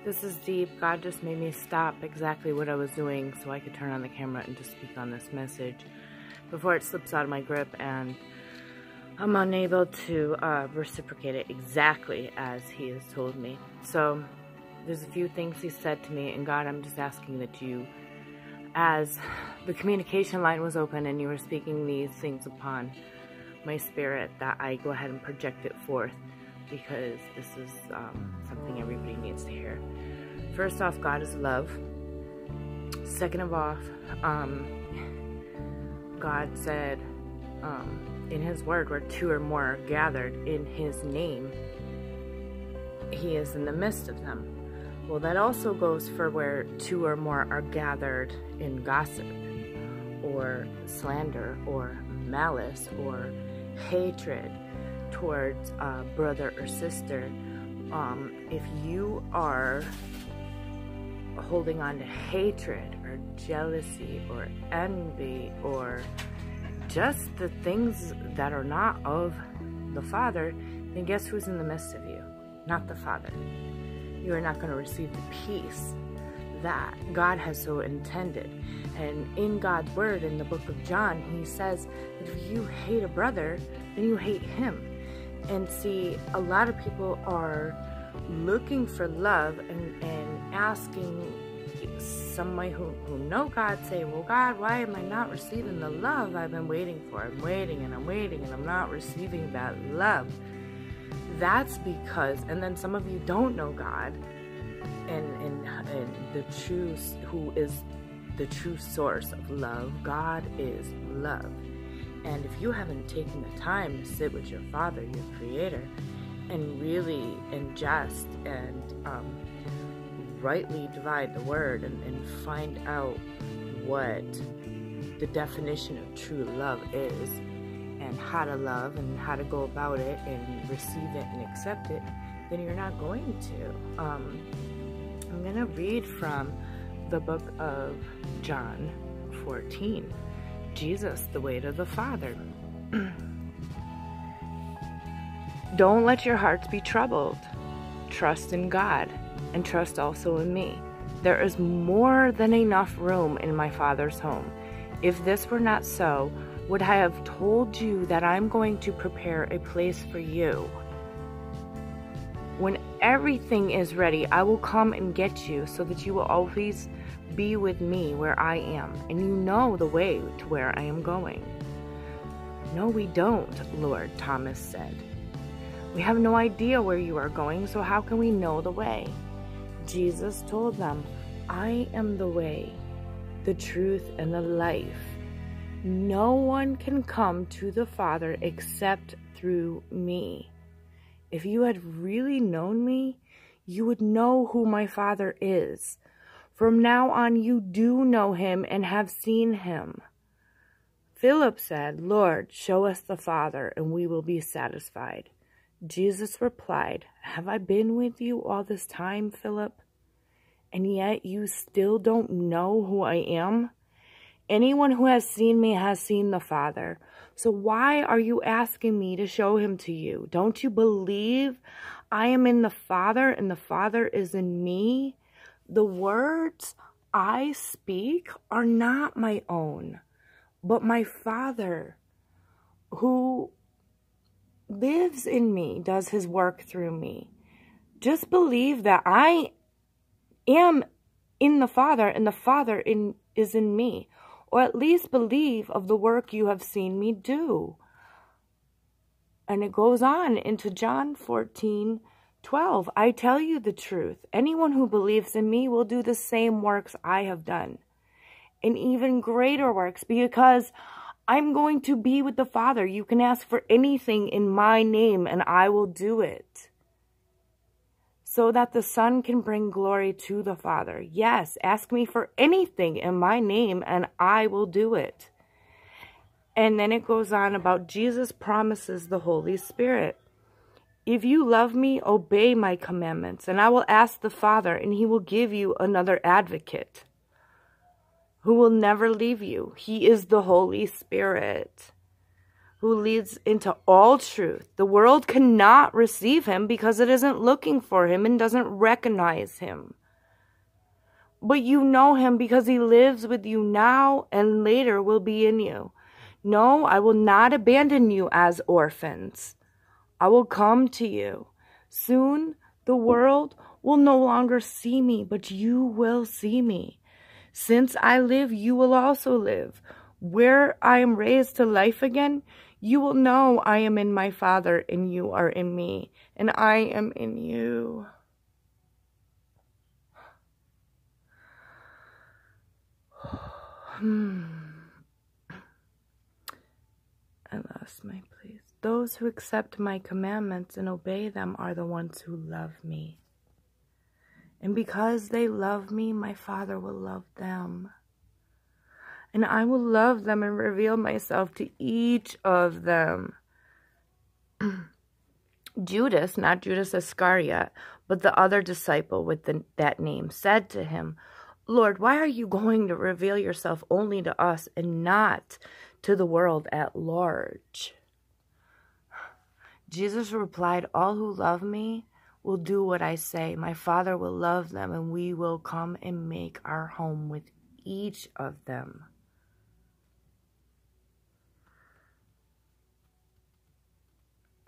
This is deep. God just made me stop exactly what I was doing so I could turn on the camera and just speak on this message before it slips out of my grip and I'm unable to reciprocate it exactly as He has told me. So there's a few things He said to me, and God, I'm just asking that you, as the communication line was open and you were speaking these things upon my spirit, that I go ahead and project it forth, because this is something everybody needs to hear. First off, God is love. Second of all, God said in His word, where two or more are gathered in His name, He is in the midst of them. Well, that also goes for where two or more are gathered in gossip or slander or malice or hatred towards a brother or sister. If you are holding on to hatred or jealousy or envy or just the things that are not of the Father, then guess who's in the midst of you? Not the Father. You are not going to receive the peace that God has so intended. And in God's word, in the book of John, He says that if you hate a brother, then you hate him. And see, a lot of people are looking for love and asking somebody who know God, say, well, God, why am I not receiving the love I've been waiting for? I'm waiting and I'm waiting and I'm not receiving that love. That's because, and then some of you don't know God and the true, who is the true source of love. God is love. And if you haven't taken the time to sit with your Father, your Creator, and really ingest and rightly divide the word and find out what the definition of true love is, and how to love and how to go about it and receive it and accept it, then you're not going to. I'm going to read from the book of John 14. Jesus, the way to the Father. Don't let your hearts be troubled. Trust in God, and trust also in me. There is more than enough room in my Father's home. If this were not so, would I have told you that I'm going to prepare a place for you? When everything is ready, I will come and get you, so that you will always be with me where I am, and you know the way to where I am going. No, we don't, Lord, Thomas said. We have no idea where you are going, so how can we know the way? Jesus told them, I am the way, the truth, and the life. No one can come to the Father except through me. If you had really known me, you would know who my Father is. From now on, you do know Him and have seen Him. Philip said, Lord, show us the Father, and we will be satisfied. Jesus replied, have I been with you all this time, Philip? And yet you still don't know who I am? Anyone who has seen me has seen the Father. So why are you asking me to show Him to you? Don't you believe I am in the Father and the Father is in me? The words I speak are not my own, but my Father who lives in me does His work through me. Just believe that I am in the Father and the Father is in me. Or at least believe of the work you have seen me do. And it goes on into John 14:12. I tell you the truth. Anyone who believes in me will do the same works I have done, and even greater works, because I'm going to be with the Father. You can ask for anything in my name, and I will do it, so that the Son can bring glory to the Father. Yes, ask me for anything in my name, and I will do it. And then it goes on about Jesus promises the Holy Spirit. If you love me, obey my commandments, and I will ask the Father, and He will give you another advocate who will never leave you. He is the Holy Spirit, who leads into all truth. The world cannot receive him because it isn't looking for him and doesn't recognize him. But you know him because he lives with you now and later will be in you. No, I will not abandon you as orphans. I will come to you. Soon the world will no longer see me, but you will see me. Since I live, you will also live. Where I am raised to life again, you will know I am in my Father, and you are in me, and I am in you. I lost my place. Those who accept my commandments and obey them are the ones who love me. And because they love me, my Father will love them. And I will love them and reveal myself to each of them. Judas, not Judas Iscariot, but the other disciple with that name, said to him, Lord, why are you going to reveal yourself only to us and not to the world at large? Jesus replied, all who love me will do what I say. My Father will love them, and we will come and make our home with each of them.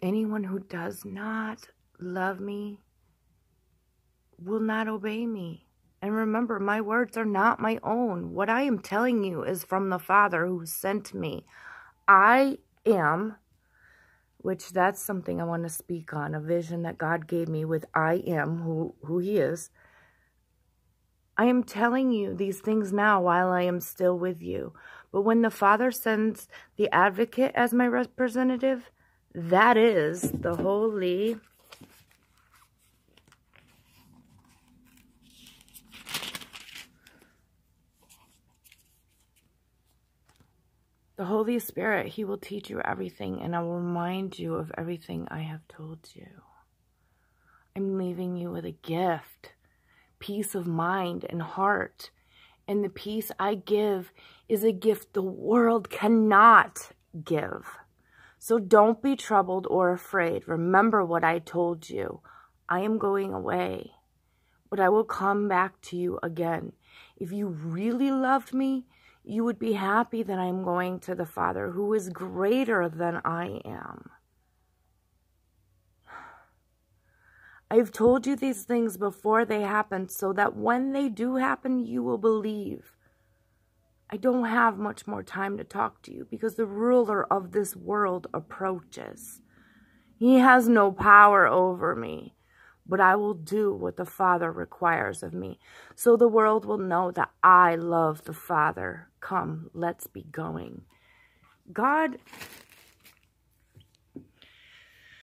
Anyone who does not love me will not obey me. And remember, my words are not my own. What I am telling you is from the Father who sent me. I am, which that's something I want to speak on, a vision that God gave me with I am, who he is. I am telling you these things now while I am still with you. But when the Father sends the advocate as my representative, that is the Holy Spirit. He will teach you everything, and I will remind you of everything I have told you. I'm leaving you with a gift, peace of mind and heart. And the peace I give is a gift the world cannot give. So don't be troubled or afraid. Remember what I told you. I am going away, but I will come back to you again. If you really loved me, you would be happy that I am going to the Father, who is greater than I am. I've told you these things before they happen, so that when they do happen, you will believe. I don't have much more time to talk to you because the ruler of this world approaches. He has no power over me, but I will do what the Father requires of me, so the world will know that I love the Father. Come, let's be going. God